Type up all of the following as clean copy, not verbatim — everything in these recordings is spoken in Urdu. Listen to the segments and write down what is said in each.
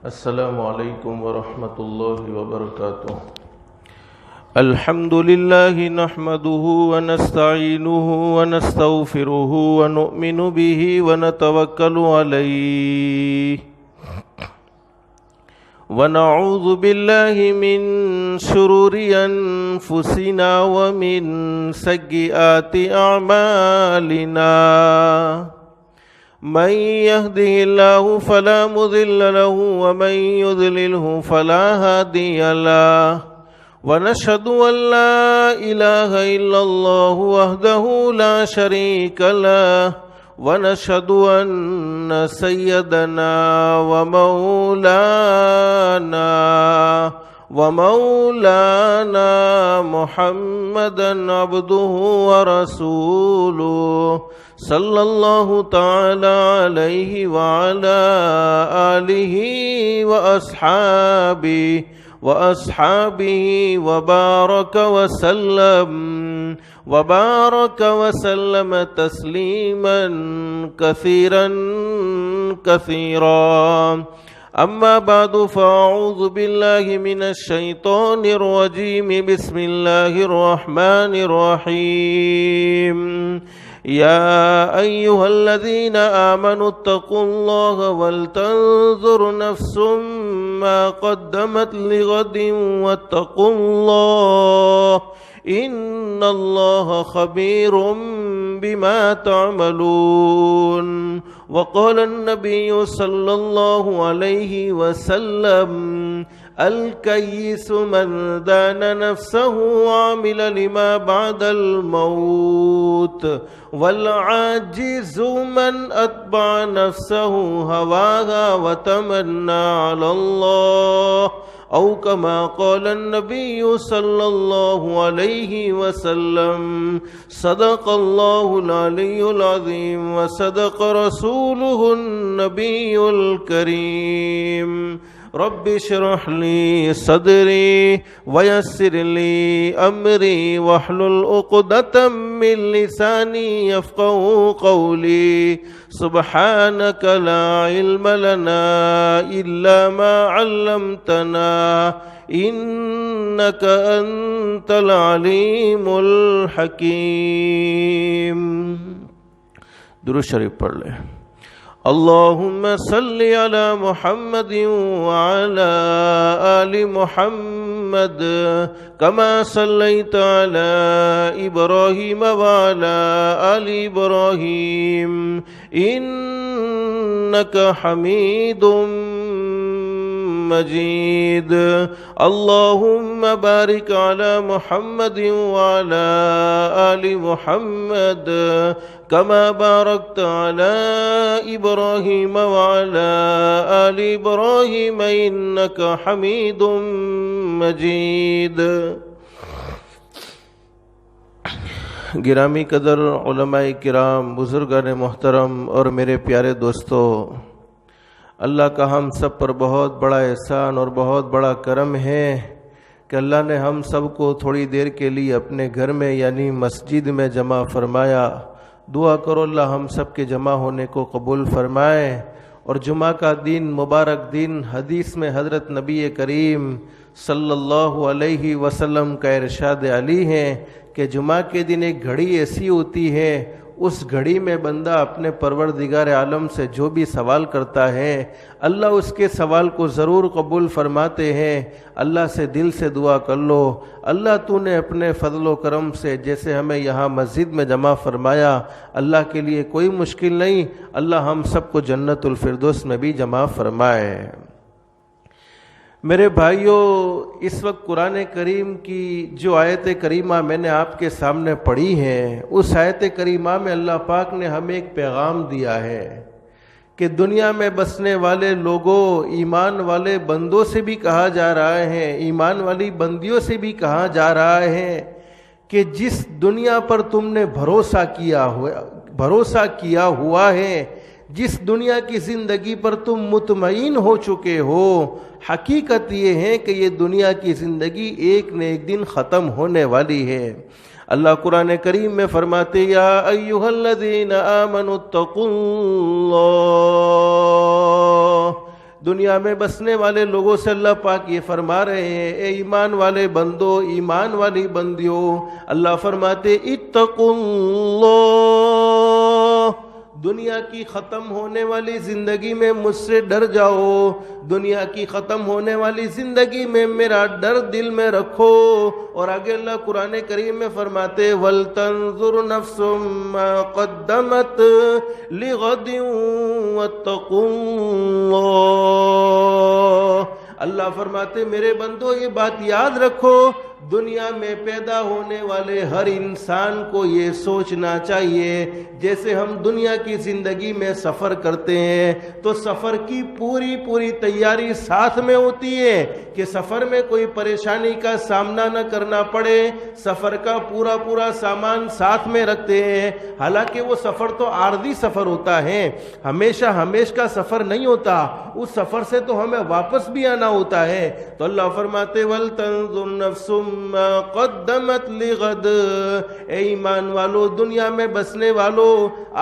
السلام علیکم ورحمۃ اللہ وبرکاتہ۔ الحمد للہ نحمده ونستعینه ونستغفره ونؤمن به ونتوکل علیہ ونعوذ باللہ من شرور انفسنا ومن سیئات اعمالنا، من يهده الله فلا مضل له ومن يضلله فلا هادي له، ونشهد أن لا إله إلا الله وحده لا شريك له، ونشهد أن سيدنا ومولانا محمدا عبده ورسوله صلی اللہ تعالی علیہ وعلا آلہ وأصحابہ وبارک وسلم تسلیما کثیرا کثیرا، اما بعد فاعوذ باللہ من الشیطان الرجیم، بسم اللہ الرحمن الرحیم، يا أيها الذين آمنوا اتقوا الله ولتنظر نفس ما قدمت لغد واتقوا الله إن الله خبير بما تعملون، وقال النبي صلى الله عليه وسلم الكيس من دان نفسه وعمل لما بعد الموت، والعاجز من أتبع نفسه هواها وتمنى على الله، أو كما قال النبي صلى الله عليه وسلم صدق الله العلي العظيم وصدق رسوله النبي الكريم، رب اشرح لي صدري ويسر لي أمري واحلل عقدة من لساني يفقهوا قولي، سبحانك لا علم لنا إلا ما علمتنا إنك أنت العليم الحكيم۔ درود شریف پڑھ لیں۔ اللہم صل علی محمد وعلی آل محمد کما صلیت علی ابراہیم وعلی آل ابراہیم انک حمید مجید، اللہم بارک علی محمد وعلی آل محمد كما باركت على إبراهيم وعلى آل إبراهيم إنك حميد مجيد۔ گرامی قدر علماء کرام، بزرگان محترم اور میرے پیارے دوستو، اللہ کا ہم سب پر بہت بڑا احسان اور بہت بڑا کرم ہے کہ اللہ نے ہم سب کو تھوڑی دیر کے لیے اپنے گھر میں یعنی مسجد میں جمع فرمایا۔ دعا کرو اللہ ہم سب کے جمع ہونے کو قبول فرمائے، اور جمعہ کا دن مبارک دن، حدیث میں حضرت نبی کریم صلی اللہ علیہ وسلم کا ارشاد علی ہے کہ جمعہ کے دن ایک گھڑی ایسی ہوتی ہے، اس گھڑی میں بندہ اپنے پروردگار عالم سے جو بھی سوال کرتا ہے اللہ اس کے سوال کو ضرور قبول فرماتے ہیں۔ اللہ سے دل سے دعا کر لو، اللہ تو نے اپنے فضل و کرم سے جیسے ہمیں یہاں مسجد میں جمع فرمایا، اللہ کے لیے کوئی مشکل نہیں، اللہ ہم سب کو جنت الفردوس میں بھی جمع فرمائے۔ میرے بھائیوں، اس وقت قرآن کریم کی جو آیت کریمہ میں نے آپ کے سامنے پڑھی ہے، اس آیت کریمہ میں اللہ پاک نے ہمیں ایک پیغام دیا ہے کہ دنیا میں بسنے والے لوگوں، ایمان والے بندوں سے بھی کہا جا رہا ہے، ایمان والی بندیوں سے بھی کہا جا رہا ہے کہ جس دنیا پر تم نے بھروسہ کیا ہوا ہے، جس دنیا کی زندگی پر تم مطمئن ہو چکے ہو، حقیقت یہ ہے کہ یہ دنیا کی زندگی ایک نہ ایک دن ختم ہونے والی ہے۔ اللہ قرآن کریم میں فرماتے یا ایھا الذین آمنوا اتقوا اللہ، دنیا میں بسنے والے لوگوں سے اللہ پاک یہ فرما رہے ہیں، اے ایمان والے بندو، ایمان والی بندیوں، اللہ فرماتے اتقوا اللہ، دنیا کی ختم ہونے والی زندگی میں مجھ سے ڈر جاؤ، دنیا کی ختم ہونے والی زندگی میں میرا ڈر دل میں رکھو۔ اور آگے اللہ قرآن کریم میں فرماتے وَلْتَنظُرْ نَفْسٌ مَّا قَدَّمَتْ لِغَدٍ وَاتَّقُوا اللَّهَ، اللہ فرماتے میرے بندو یہ بات یاد رکھو، دنیا میں پیدا ہونے والے ہر انسان کو یہ سوچنا چاہیے، جیسے ہم دنیا کی زندگی میں سفر کرتے ہیں تو سفر کی پوری تیاری ساتھ میں ہوتی ہے کہ سفر میں کوئی پریشانی کا سامنا نہ کرنا پڑے، سفر کا پورا سامان ساتھ میں رکھتے ہیں۔ حالانکہ وہ سفر تو عارضی سفر ہوتا ہے، ہمیشہ کا سفر نہیں ہوتا، اس سفر سے تو ہمیں واپس بھی آنا ہوتا ہے۔ تو اللہ فرماتے وَلْتَنظُرْ نَفْسٌ مَّا قَدَّمَتْ لِغَدٍ، اے ایمان والو، دنیا میں بسنے والو،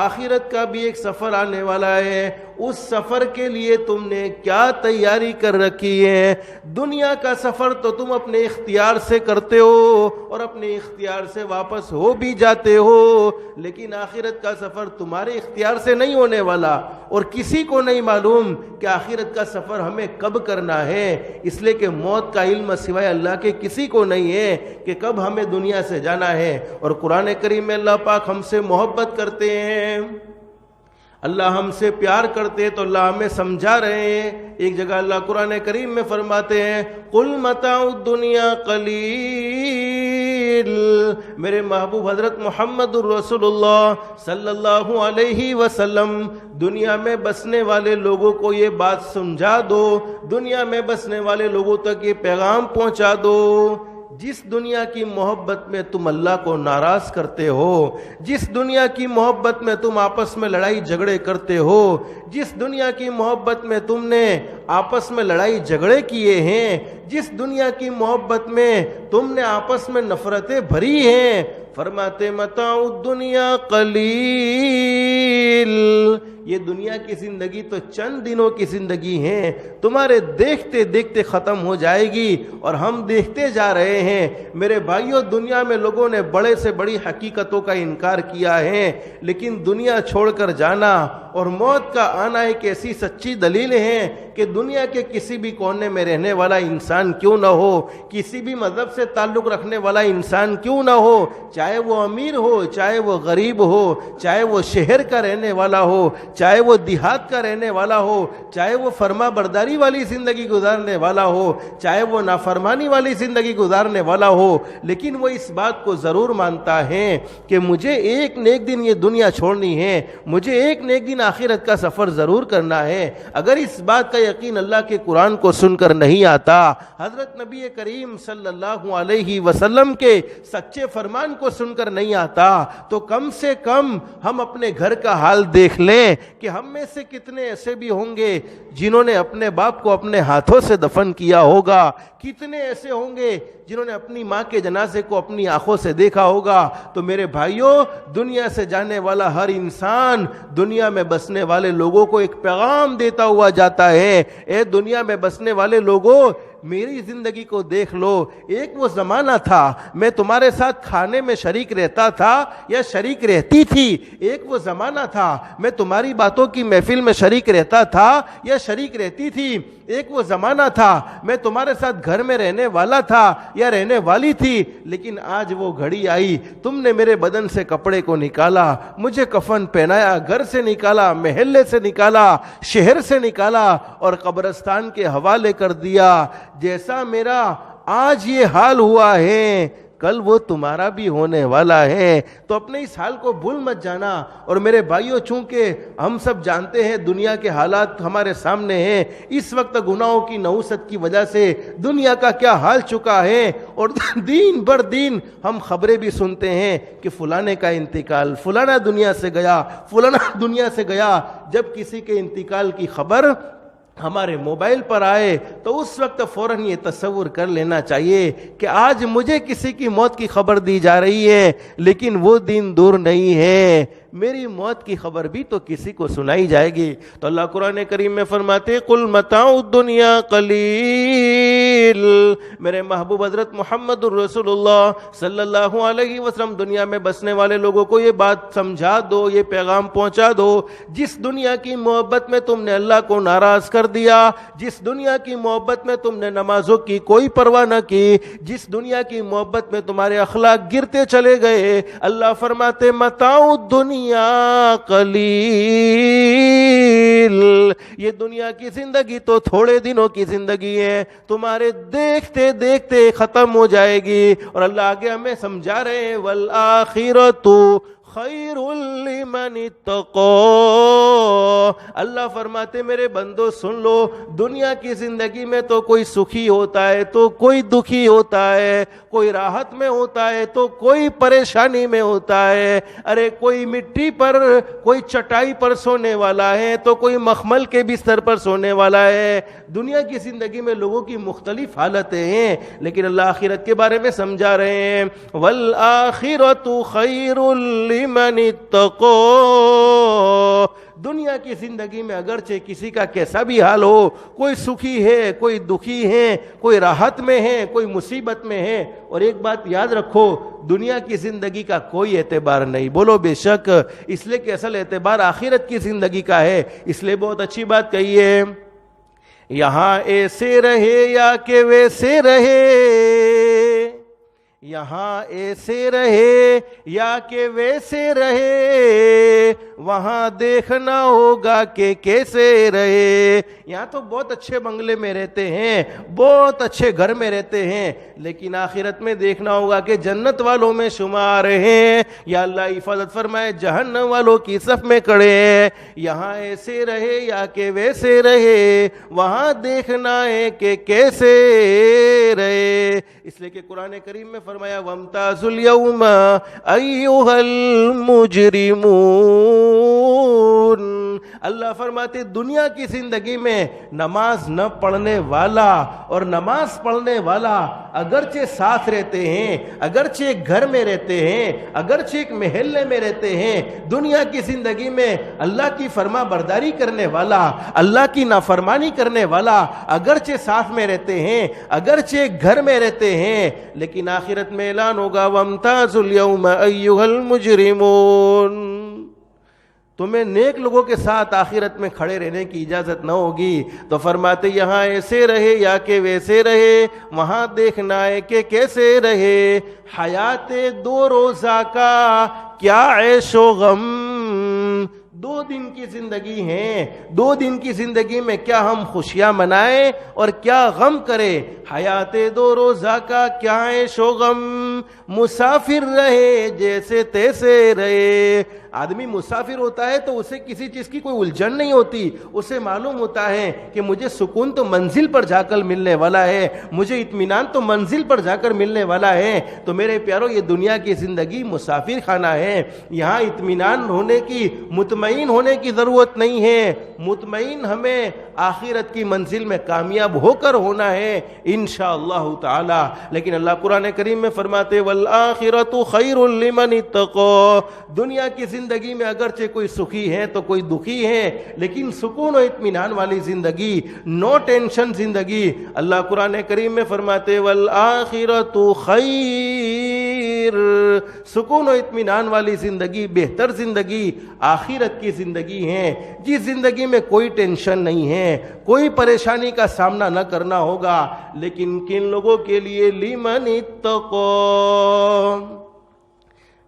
آخرت کا بھی ایک سفر آنے والا ہے، اس سفر کے لیے تم نے کیا تیاری کر رکھی ہے؟ دنیا کا سفر تو تم اپنے اختیار سے کرتے ہو اور اپنے اختیار سے واپس ہو بھی جاتے ہو، لیکن آخرت کا سفر تمہارے اختیار سے نہیں ہونے والا، اور کسی کو نہیں معلوم کہ آخرت کا سفر ہمیں کب کرنا ہے، اس لیے کہ موت کا علم سوائے اللہ کے کسی کو نہیں ہے کہ کب ہمیں دنیا سے جانا ہے۔ اور قرآن کریم میں اللہ پاک ہم سے محبت کرتے ہیں، اللہ ہم سے پیار کرتے ہیں، تو اللہ ہمیں سمجھا رہے ہیں۔ ایک جگہ اللہ قرآن کریم میں فرماتے ہیں قُلْ مَتَاعُ الدُّنْيَا قَلِيلٌ، میرے محبوب حضرت محمد الرسول اللہ صلی اللہ علیہ وسلم، دنیا میں بسنے والے لوگوں کو یہ بات سمجھا دو، دنیا میں بسنے والے لوگوں تک یہ پیغام پہنچا دو، جس دنیا کی محبت میں تم اللہ کو ناراض کرتے ہو، جس دنیا کی محبت میں تم آپس میں لڑائی جھگڑے کرتے ہو، جس دنیا کی محبت میں تم نے آپس میں لڑائی جھگڑے کیے ہیں، جس دنیا کی محبت میں تم نے آپس میں نفرتیں بھری ہیں، فرماتے متاع الدنیا قلیل، یہ دنیا کی زندگی تو چند دنوں کی زندگی ہے، تمہارے دیکھتے دیکھتے ختم ہو جائے گی، اور ہم دیکھتے جا رہے ہیں۔ میرے بھائیوں، دنیا میں لوگوں نے بڑے سے بڑی حقیقتوں کا انکار کیا ہے، لیکن دنیا چھوڑ کر جانا اور موت کا آنا ایک ایسی سچی دلیل ہے کہ دنیا کے کسی بھی کونے میں رہنے والا انسان کیوں نہ ہو، کسی بھی مذہب سے تعلق رکھنے والا انسان کیوں نہ ہو، چاہے وہ امیر ہو، چاہے وہ غریب ہو، چاہے وہ شہر کا رہنے والا ہو، چاہے وہ دیہات کا رہنے والا ہو، چاہے وہ فرما برداری والی زندگی گزارنے والا ہو، چاہے وہ نافرمانی والی زندگی گزارنے والا ہو، لیکن وہ اس بات کو ضرور مانتا ہے کہ مجھے ایک نہ ایک دن یہ دنیا چھوڑنی ہے، مجھے ایک نہ ایک دن آخرت کا سفر ضرور کرنا ہے۔ اگر اس بات کا یقین اللہ کے قرآن کو سن کر نہیں آتا، حضرت نبی کریم صلی اللہ علیہ وسلم کے سچے فرمان کو سن کر نہیں آتا، تو کم سے کم ہم اپنے گھر کا حال دیکھ لیں کہ ہم میں سے کتنے ایسے بھی ہوں گے جنہوں نے اپنے باپ کو اپنے ہاتھوں سے دفن کیا ہوگا، کتنے ایسے ہوں گے جنہوں نے اپنی ماں کے جنازے کو اپنی آنکھوں سے دیکھا ہوگا۔ تو میرے بھائیوں، دنیا سے جانے والا ہر انسان دنیا میں بسنے والے لوگوں کو ایک پیغام دیتا ہوا جاتا ہے، اے دنیا میں بسنے والے لوگوں، میری زندگی کو دیکھ لو، ایک وہ زمانہ تھا میں تمہارے ساتھ کھانے میں شریک رہتا تھا یا شریک رہتی تھی، ایک وہ زمانہ تھا میں تمہاری باتوں کی محفل میں شریک رہتا تھا یا شریک رہتی تھی، ایک وہ زمانہ تھا میں تمہارے ساتھ گھر میں رہنے والا تھا یا رہنے والی تھی، لیکن آج وہ گھڑی آئی، تم نے میرے بدن سے کپڑے کو نکالا، مجھے کفن پہنایا، گھر سے نکالا، محلے سے نکالا، شہر سے نکالا اور قبرستان کے حوالے کر دیا۔ جیسا میرا آج یہ حال ہوا ہے، کل وہ تمہارا بھی ہونے والا ہے، تو اپنے اس حال کو بھول مت جانا۔ اور میرے بھائیوں، چونکہ ہم سب جانتے ہیں دنیا کے حالات ہمارے سامنے ہیں، اس وقت گناہوں کی نحوست کی وجہ سے دنیا کا کیا حال چکا ہے، اور دین بر دین ہم خبریں بھی سنتے ہیں کہ فلانے کا انتقال، فلانا دنیا سے گیا، فلانا دنیا سے گیا۔ جب کسی کے انتقال کی خبر ہمارے موبائل پر آئے تو اس وقت فوراً یہ تصور کر لینا چاہیے کہ آج مجھے کسی کی موت کی خبر دی جا رہی ہے، لیکن وہ دن دور نہیں ہے، میری موت کی خبر بھی تو کسی کو سنائی جائے گی۔ تو اللہ قرآن کریم میں فرماتے قل متاع الدنیا قلیل، میرے محبوب حضرت محمد الرسول اللہ صلی اللہ علیہ وسلم دنیا میں بسنے والے لوگوں کو یہ بات سمجھا دو، یہ پیغام پہنچا دو، جس دنیا کی محبت میں تم نے اللہ کو ناراض کر دیا، جس دنیا کی محبت میں تم نے نمازوں کی کوئی پرواہ نہ کی، جس دنیا کی محبت میں تمہارے اخلاق گرتے چلے گئے، اللہ فرماتے متاع الدنیا قلیل، یہ دنیا کی زندگی تو تھوڑے دنوں کی زندگی ہے، تمہارے دیکھتے دیکھتے ختم ہو جائے گی۔ اور اللہ آگے ہمیں سمجھا رہے ہیں والآخرۃ خیر لمن اتقى، اللہ فرماتے میرے بندو سن لو، دنیا کی زندگی میں تو کوئی سکھی ہوتا ہے تو کوئی دکھی ہوتا ہے، کوئی راحت میں ہوتا ہے تو کوئی پریشانی میں ہوتا ہے، ارے کوئی مٹی پر کوئی چٹائی پر سونے والا ہے تو کوئی مخمل کے بستر پر سونے والا ہے۔ دنیا کی زندگی میں لوگوں کی مختلف حالتیں ہیں، لیکن اللہ آخرت کے بارے میں سمجھا رہے ہیں والآخرۃ خیر لمن اتقى، دنیا کی زندگی میں اگرچہ کسی کا کیسا بھی حال ہو، کوئی سکھی ہے، کوئی دکھی ہے، کوئی راحت میں ہے، کوئی مصیبت میں ہے، اور ایک بات یاد رکھو دنیا کی زندگی کا کوئی اعتبار نہیں، بولو بے شک، اس لیے کہ اصل اعتبار آخرت کی زندگی کا ہے۔ اس لیے بہت اچھی بات کہی ہے، یہاں ایسے رہے یا کہ ویسے رہے، یہاں ایسے رہے یا کہ ویسے رہے، وہاں دیکھنا ہوگا کہ کیسے رہے۔ یہاں تو بہت اچھے بنگلے میں رہتے ہیں، بہت اچھے گھر میں رہتے ہیں، لیکن آخرت میں دیکھنا ہوگا کہ جنت والوں میں شمار ہیں، یا اللہ حفاظت فرمائے جہنم والوں کی صف میں کھڑے ہیں۔ یہاں ایسے رہے یا کہ ویسے رہے، وہاں دیکھنا ہے کہ کیسے رہے۔ اس لیے کہ قرآن کریم میں فرمایا وَامْتَازُوا الْيَوْمَ أَيُّهَا الْمُجْرِمُونَ، اللہ فرماتے دنیا کی زندگی میں نماز نہ پڑھنے والا اور نماز پڑھنے والا اگرچہ ساتھ رہتے ہیں، اگرچہ ایک گھر میں رہتے ہیں، اگرچہ ایک محلے میں رہتے ہیں، دنیا کی زندگی میں اللہ کی فرما برداری کرنے والا، اللہ کی نافرمانی کرنے والا اگرچہ ساتھ میں رہتے ہیں، اگرچہ ایک گھر میں رہتے ہیں، لیکن آخرت میں اعلان ہوگا وَامْتَازُوا الْيَوْمَ أَيُّهَا الْمُجْرِمُونَ، تمہیں نیک لوگوں کے ساتھ آخرت میں کھڑے رہنے کی اجازت نہ ہوگی۔ تو فرماتے یہاں ایسے رہے یا کہ ویسے رہے، وہاں دیکھنا ہے کہ کیسے رہے۔ حیات دو روزہ کا کیا عیش و غم، دو دن کی زندگی ہے، دو دن کی زندگی میں کیا ہم خوشیاں منائیں اور کیا غم کریں۔ حیات دو روزہ کا کیا عیش و غم، مسافر رہے جیسے تیسے رہے۔ آدمی مسافر ہوتا ہے تو اسے کسی چیز کی کوئی الجھن نہیں ہوتی، اسے معلوم ہوتا ہے کہ مجھے سکون تو منزل پر جا کر ملنے والا ہے، مجھے اطمینان تو منزل پر جا کر ملنے والا ہے۔ تو میرے پیارو یہ دنیا کی زندگی مسافر خانہ ہے، یہاں اطمینان ہونے کی، مطمئن ہونے کی ضرورت نہیں ہے، مطمئن ہمیں آخرت کی منزل میں کامیاب ہو کر ہونا ہے انشاءاللہ تعالی۔ لیکن اللہ قرآن کریم میں فرماتے والآخرۃ خیر لمن اتقى، دنیا کی زندگی میں اگرچہ کوئی سکھی ہے تو کوئی دکھی ہے، لیکن سکون و اطمینان والی زندگی، نو ٹینشن زندگی۔ اللہ قرآن کریم میں فرماتے والآخرۃ خیر، سکون و اطمینان والی زندگی، بہتر زندگی آخرت کی زندگی ہے، جس زندگی میں کوئی ٹینشن نہیں ہے، کوئی پریشانی کا سامنا نہ کرنا ہوگا۔ لیکن کن لوگوں کے لیے لمن اتقى،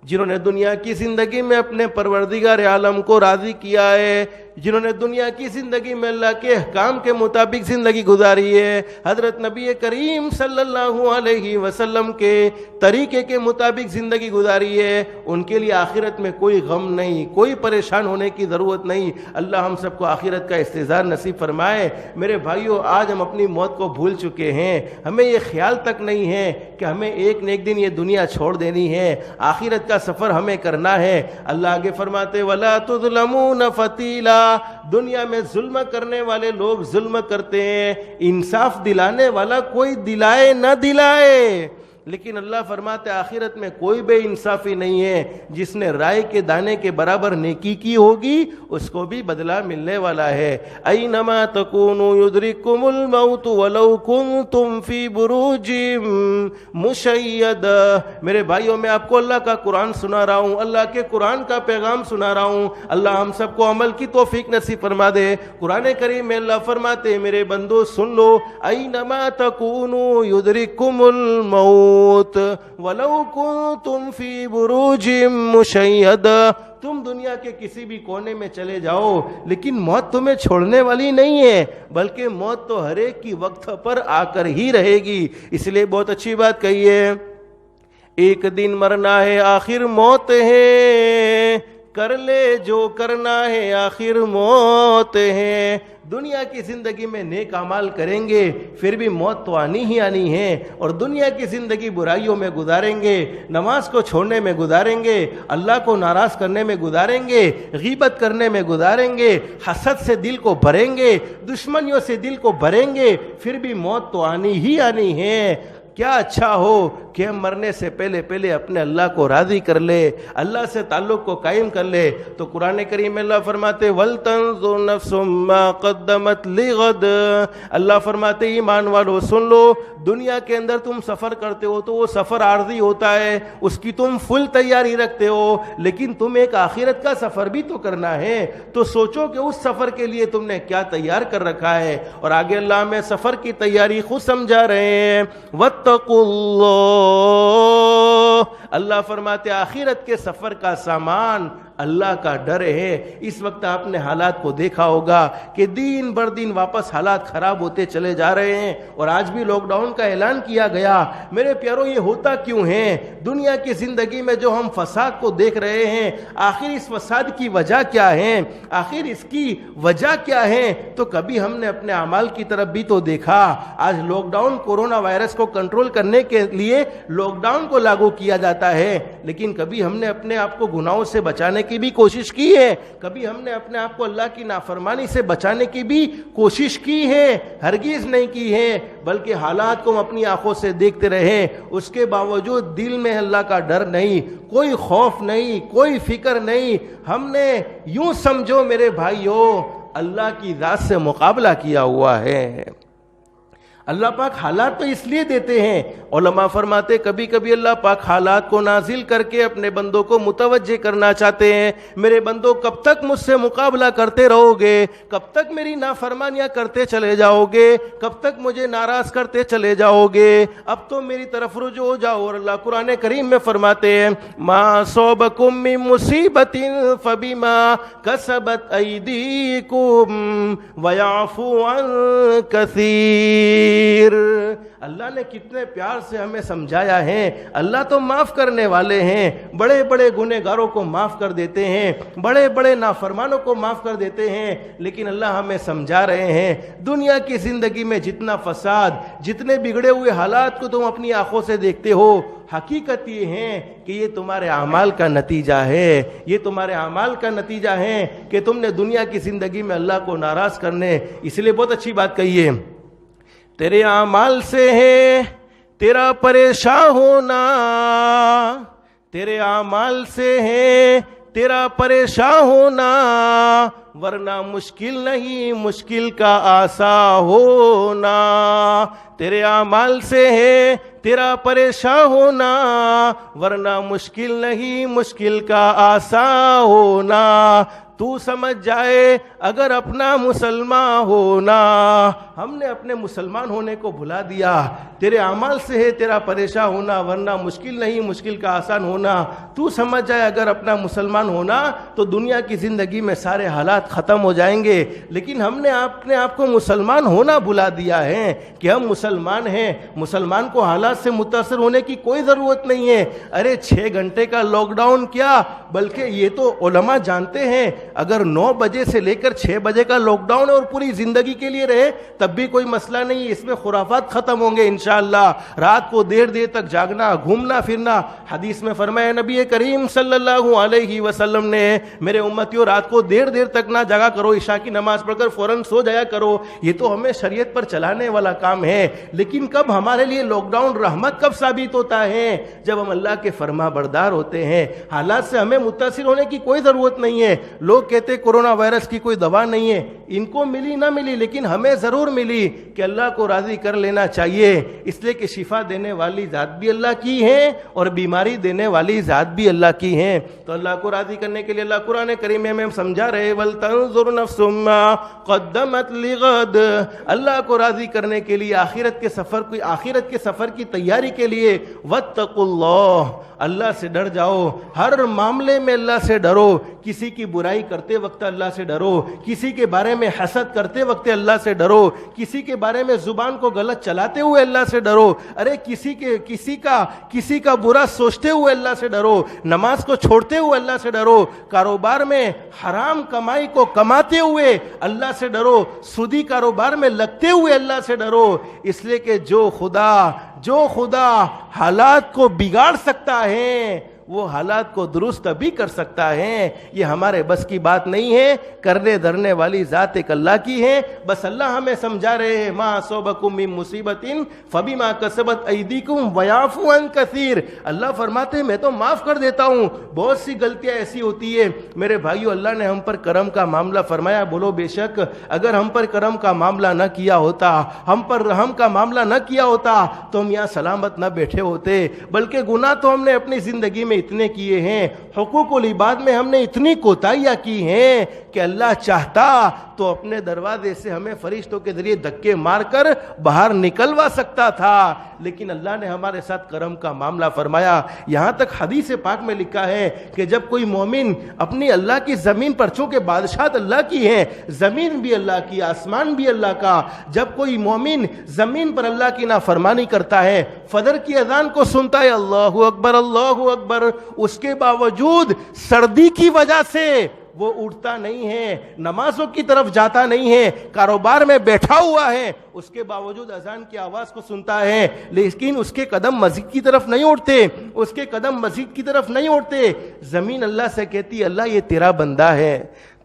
جنہوں نے دنیا کی زندگی میں اپنے پروردگار عالم کو راضی کیا ہے، جنہوں نے دنیا کی زندگی میں اللہ کے احکام کے مطابق زندگی گزاری ہے، حضرت نبی کریم صلی اللہ علیہ وسلم کے طریقے کے مطابق زندگی گزاری ہے، ان کے لیے آخرت میں کوئی غم نہیں، کوئی پریشان ہونے کی ضرورت نہیں۔ اللہ ہم سب کو آخرت کا استحضار نصیب فرمائے۔ میرے بھائیو، آج ہم اپنی موت کو بھول چکے ہیں، ہمیں یہ خیال تک نہیں ہے کہ ہمیں ایک نہ ایک دن یہ دنیا چھوڑ دینی ہے، آخرت کا سفر ہمیں کرنا ہے۔ اللہ آگے فرماتے وَلَا تُظْلَمُونَ فَتِيلًا، دنیا میں ظلم کرنے والے لوگ ظلم کرتے ہیں، انصاف دلانے والا کوئی دلائے نہ دلائے، لیکن اللہ فرماتے آخرت میں کوئی بے انصافی نہیں ہے، جس نے رائے کے دانے کے برابر نیکی کی ہوگی اس کو بھی بدلہ ملنے والا ہے۔ اینما تکونوا یدرککم الموت ولو کنتم فی بروج مشیدہ۔ میرے بھائیوں، میں آپ کو اللہ کا قرآن سنا رہا ہوں، اللہ کے قرآن کا پیغام سنا رہا ہوں، اللہ ہم سب کو عمل کی توفیق نصیب فرما دے۔ قرآن کریم میں اللہ فرماتے میرے بندو سن لو، اینما تکونوا یدرککم الموت ولو کنتم فی بروج مشیدہ۔ تم دنیا کے کسی بھی کونے میں چلے جاؤ لیکن موت تمہیں چھوڑنے والی نہیں ہے، بلکہ موت تو ہر ایک کی وقت پر آ کر ہی رہے گی۔ اس لیے بہت اچھی بات کہی ہے، ایک دن مرنا ہے آخر موت ہے، کر لے جو کرنا ہے آخر موت ہے۔ دنیا کی زندگی میں نیک اعمال کریں گے پھر بھی موت تو آنی ہی آنی ہے، اور دنیا کی زندگی برائیوں میں گزاریں گے، نماز کو چھوڑنے میں گزاریں گے، اللہ کو ناراض کرنے میں گزاریں گے، غیبت کرنے میں گزاریں گے، حسد سے دل کو بھریں گے، دشمنیوں سے دل کو بھریں گے، پھر بھی موت تو آنی ہی آنی ہے۔ کیا اچھا ہو کہ ہم مرنے سے پہلے اپنے اللہ کو راضی کر لے، اللہ سے تعلق کو قائم کر لے۔ تو قرآن کریم میں اللہ فرماتے وَلْتَنْظُرْ نَفْسٌ مَّا قَدَّمَتْ لِغَدٍ۔ اللہ فرماتے ایمان والو سن لو، دنیا کے اندر تم سفر کرتے ہو تو وہ سفر عارضی ہوتا ہے، اس کی تم فل تیاری رکھتے ہو، لیکن تم ایک آخرت کا سفر بھی تو کرنا ہے، تو سوچو کہ اس سفر کے لیے تم نے کیا تیار کر رکھا ہے۔ اور آگے اللہ ہمیں سفر کی تیاری خود سمجھا رہے ہیں، وَاتَّقُوا اللَّهَ۔ اللہ فرماتے آخرت کے سفر کا سامان اللہ کا ڈر ہے۔ اس وقت آپ نے حالات کو دیکھا ہوگا کہ دن بر دن واپس حالات خراب ہوتے چلے جا رہے ہیں، اور آج بھی لاک ڈاؤن کا اعلان کیا گیا۔ میرے پیاروں، یہ ہوتا کیوں ہے؟ دنیا کی زندگی میں جو ہم فساد کو دیکھ رہے ہیں، آخر اس فساد کی وجہ کیا ہے؟ آخر اس کی وجہ کیا ہے؟ تو کبھی ہم نے اپنے اعمال کی طرف بھی تو دیکھا۔ آج لاک ڈاؤن کورونا وائرس کو کنٹرول کرنے کے لیے لاک ڈاؤن کو لاگو کیا جاتا ہے، لیکن کبھی ہم نے اپنے آپ کو گناہوں سے بچانے کی بھی کوشش کی ہے؟ کبھی ہم نے اپنے آپ کو اللہ کی نافرمانی سے بچانے کی بھی کوشش کی ہے؟ ہرگز نہیں کی ہے، بلکہ حالات کو ہم اپنی آنکھوں سے دیکھتے رہے، اس کے باوجود دل میں اللہ کا ڈر نہیں، کوئی خوف نہیں، کوئی فکر نہیں۔ ہم نے یوں سمجھو میرے بھائیوں اللہ کی ذات سے مقابلہ کیا ہوا ہے۔ اللہ پاک حالات تو اس لیے دیتے ہیں، علماء فرماتے کبھی کبھی اللہ پاک حالات کو نازل کر کے اپنے بندوں کو متوجہ کرنا چاہتے ہیں۔ میرے بندوں کب تک مجھ سے مقابلہ کرتے رہو گے؟ کب تک میری نافرمانیاں کرتے چلے جاؤ گے؟ کب تک مجھے ناراض کرتے چلے جاؤ گے؟ اب تو میری طرف رجوع ہو جاؤ۔ اور اللہ قرآن کریم میں فرماتے ہیں ما صوبکم من مصیبت فبما کسبت ایدیکم ویعفو عن کثیر۔ اللہ نے کتنے پیار سے ہمیں سمجھایا ہے، اللہ تو معاف کرنے والے ہیں، بڑے بڑے گنہگاروں کو معاف کر دیتے ہیں، بڑے بڑے نافرمانوں کو معاف کر دیتے ہیں، لیکن اللہ ہمیں سمجھا رہے ہیں دنیا کی زندگی میں جتنا فساد، جتنے بگڑے ہوئے حالات کو تم اپنی آنکھوں سے دیکھتے ہو، حقیقت یہ ہے کہ یہ تمہارے اعمال کا نتیجہ ہے، یہ تمہارے اعمال کا نتیجہ ہے کہ تم نے دنیا کی زندگی میں اللہ کو ناراض کرنے۔ اس لیے بہت اچھی بات کہی ہے، تیرے اعمال سے ہے تیرا پریشان ہونا، تیرے اعمال سے ہے تیرا پریشان ہونا، ورنہ مشکل نہیں مشکل کا آسان ہونا۔ تیرے اعمال سے ہے تیرا پریشان ہونا، ورنہ مشکل نہیں مشکل کا آسان ہونا۔ تو سمجھ جائے اگر اپنا مسلمان ہونا۔ ہم نے اپنے مسلمان ہونے کو بھلا دیا۔ تیرے اعمال سے ہے تیرا پریشان ہونا، ورنہ مشکل نہیں مشکل کا آسان ہونا۔ تو سمجھ جائے اگر اپنا مسلمان ہونا تو دنیا کی زندگی میں سارے حالات ختم ہو جائیں گے، لیکن ہم نے اپنے آپ کو مسلمان ہونا بھلا دیا ہے کہ ہم مسلمان ہیں۔ مسلمان کو حالات سے متاثر ہونے کی کوئی ضرورت نہیں ہے۔ ارے 6 گھنٹے کا لاک ڈاؤن کیا، بلکہ یہ تو علماء جانتے ہیں اگر 9 بجے سے لے کر 6 بجے کا لاک ڈاؤن ہے اور پوری زندگی کے لیے رہے تب بھی کوئی مسئلہ نہیں ہے، اس میں خرافات ختم ہوں گے انشاءاللہ۔ رات کو دیر تک جاگنا، گھومنا پھرنا، حدیث میں فرمایا نبی کریم صلی اللہ علیہ وسلم نے، میرے امتیوں رات کو دیر تک نہ جاگا کرو، عشاء کی نماز پڑھ کر فوراً سو جایا کرو، یہ تو ہمیں شریعت پر چلانے والا کام ہے۔ لیکن کب ہمارے لیے لاک ڈاؤن رحمت کب ثابت ہوتا ہے؟ جب ہم اللہ کے فرما بردار ہوتے ہیں۔ حالات سے ہمیں متاثر ہونے کی کوئی ضرورت نہیں ہے۔ لوگ کہتے کورونا وائرس کی کوئی دوا نہیں ہے، ان کو ملی نہ ملی لیکن ہمیں ضرور ملی، کہ اللہ کو راضی کر لینا چاہیے، اس لیے کہ شفا دینے والی ذات بھی اللہ کی ہے اور بیماری دینے والی ذات بھی اللہ کی ہے۔ تو اللہ کو راضی کرنے کے لیے اللہ قرآن کریم میں سمجھا رہے وَلْتَنْظُرْ نَفْسٌ مَّا قَدَّمَتْ لِغَدٍ، اللہ کو راضی کرنے کے لیے آخرت کے سفر کی تیاری کے لیے وَاتَّقُوا اللَّهَ، اللہ سے ڈر جاؤ، ہر معاملے میں اللہ سے ڈرو، کسی کی برائی کرتے وقت اللہ سے ڈرو، کسی کے بارے میں حسد کرتے وقت اللہ سے ڈرو، کسی کے بارے میں زبان کو غلط چلاتے ہوئے اللہ سے ڈرو، ارے کسی کا برا سوچتے ہوئے اللہ سے ڈرو، نماز کو چھوڑتے ہوئے اللہ سے ڈرو، کاروبار میں حرام کمائی کو کماتے ہوئے اللہ سے ڈرو، سودی کاروبار میں لگتے ہوئے اللہ سے ڈرو، اس لیے کہ جو خدا حالات کو بگاڑ سکتا ہے وہ حالات کو درست بھی کر سکتا ہے، یہ ہمارے بس کی بات نہیں ہے، کرنے دھرنے والی ذات ایک اللہ کی ہے۔ بس اللہ ہمیں سمجھا رہے ہیں ما اصابکم من مصیبت فبما کسبت ایدیکم ویعفو عن کثیر، اللہ فرماتے ہیں میں تو معاف کر دیتا ہوں، بہت سی غلطیاں ایسی ہوتی ہے میرے بھائیو، اللہ نے ہم پر کرم کا معاملہ فرمایا، بولو بے شک اگر ہم پر کرم کا معاملہ نہ کیا ہوتا، ہم پر رحم کا معاملہ نہ کیا ہوتا تو ہم یہاں سلامت نہ بیٹھے ہوتے، بلکہ گناہ تو ہم نے اپنی زندگی میں اتنے کیے ہیں، حقوق العباد میں ہم نے اتنی کوتاہیاں کی ہیں کہ اللہ چاہتا تو اپنے دروازے سے ہمیں فرشتوں کے ذریعے دھکے مار کر باہر نکلوا سکتا تھا، لیکن اللہ نے ہمارے ساتھ کرم کا معاملہ فرمایا۔ یہاں تک حدیث پاک میں لکھا ہے کہ جب کوئی مومن اپنی اللہ کی زمین پر، چونکہ بادشاہت اللہ کی ہے، زمین بھی اللہ کی، آسمان بھی اللہ کا، جب کوئی مومن زمین پر اللہ کی نافرمانی کرتا ہے، فجر کی اذان کو سنتا ہے اللہ اکبر اللہ اکبر، اس کے باوجود سردی کی وجہ سے وہ اٹھتا نہیں ہے، نمازوں کی طرف جاتا نہیں ہے، کاروبار میں بیٹھا ہوا ہے، اس کے باوجود اذان کی آواز کو سنتا ہے، لیکن اس کے قدم مسجد کی طرف نہیں اٹھتے، زمین اللہ سے کہتی اللہ یہ تیرا بندہ ہے،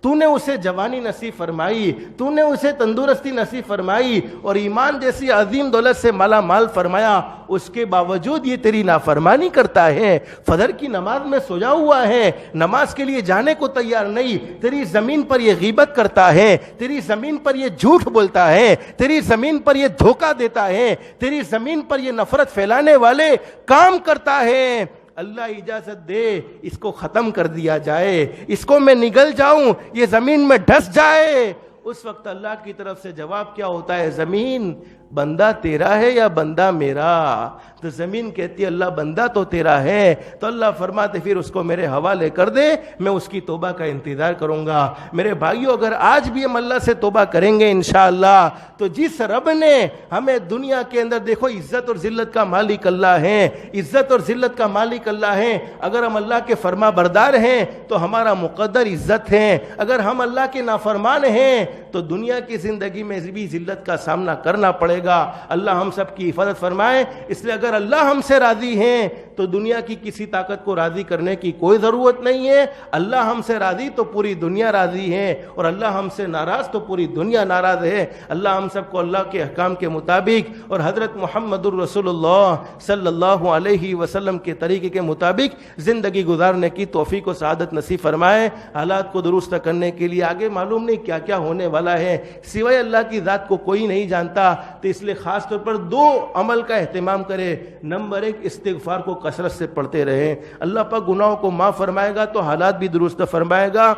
تو نے اسے جوانی نصیب فرمائی، تو نے اسے تندرستی نصیب فرمائی اور ایمان جیسی عظیم دولت سے مالا مال فرمایا، اس کے باوجود یہ تیری نافرمانی کرتا ہے، فجر کی نماز میں سویا ہوا ہے، نماز کے لیے جانے کو تیار نہیں، تیری زمین پر یہ غیبت کرتا ہے، تیری زمین پر یہ جھوٹ بولتا ہے، تیری زمین پر یہ دھوکہ دیتا ہے، تیری زمین پر یہ نفرت پھیلانے والے کام کرتا ہے، اللہ اجازت دے اس کو ختم کر دیا جائے، اس کو میں نگل جاؤں، یہ زمین میں ڈس جائے، اس وقت اللہ کی طرف سے جواب کیا ہوتا ہے؟ زمین بندہ تیرا ہے یا بندہ میرا؟ تو زمین کہتی ہے اللہ بندہ تو تیرا ہے، تو اللہ فرماتے پھر اس کو میرے حوالے کر دے، میں اس کی توبہ کا انتظار کروں گا۔ میرے بھائیو اگر آج بھی ہم اللہ سے توبہ کریں گے انشاءاللہ، تو جس رب نے ہمیں دنیا کے اندر، دیکھو عزت اور ذلت کا مالک اللہ ہے، عزت اور ذلت کا مالک اللہ ہے، اگر ہم اللہ کے فرما بردار ہیں تو ہمارا مقدر عزت ہے، اگر ہم اللہ کے نافرمان ہیں تو دنیا کی زندگی میں بھی ذلت کا سامنا کرنا پڑے گا۔ اللہ ہم سب کی حفاظت فرمائے۔ اس لیے اگر اللہ ہم سے راضی ہیں تو دنیا کی کسی طاقت کو راضی کرنے کی کوئی ضرورت نہیں ہے، اللہ ہم سے راضی تو پوری دنیا راضی ہے، اور اللہ ہم سے ناراض تو پوری دنیا ناراض ہے۔ اللہ ہم سب کو اللہ کے احکام کے مطابق اور حضرت محمد الرسول اللہ صلی اللہ علیہ وسلم کے طریقے کے مطابق زندگی گزارنے کی توفیق و سعادت نصیب فرمائے۔ حالات کو درست کرنے کے لیے آگے معلوم نہیں کیا کیا ہونے والا ہے، سوائے اللہ کی ذات کو کوئی نہیں جانتا، تو اس لیے خاص طور پر 2 عمل کا اہتمام کرے۔ نمبر 1 استغفار کو کثرت سے پڑھتے رہیں، اللہ پاک گناہوں کو معاف فرمائے گا تو حالات بھی درست فرمائے گا،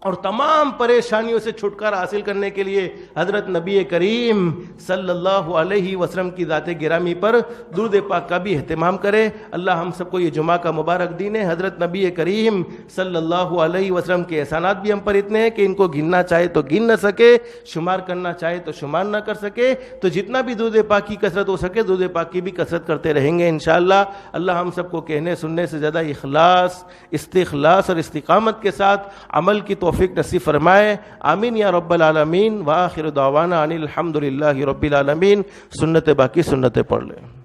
اور تمام پریشانیوں سے چھٹکارا حاصل کرنے کے لیے حضرت نبی کریم صلی اللہ علیہ وسلم کی ذات گرامی پر درود پاک کا بھی اہتمام کرے۔ اللہ ہم سب کو یہ جمعہ کا مبارک دن ہے۔ حضرت نبی کریم صلی اللہ علیہ وسلم کے احسانات بھی ہم پر اتنے ہیں کہ ان کو گننا چاہے تو گن نہ سکے، شمار کرنا چاہے تو شمار نہ کر سکے، تو جتنا بھی درود پاک کی کثرت ہو سکے درود پاک کی بھی کثرت کرتے رہیں گے انشاءاللہ۔ اللہ ہم سب کو کہنے سننے سے زیادہ اخلاص، استخلاص اور استقامت کے ساتھ عمل کی توفیق توفیق نصیب فرمائے. آمین یا رب العالمین. وآخر دعوانا ان الحمد للہ رب العالمین. سنت باقی سنتیں پڑھ لیں.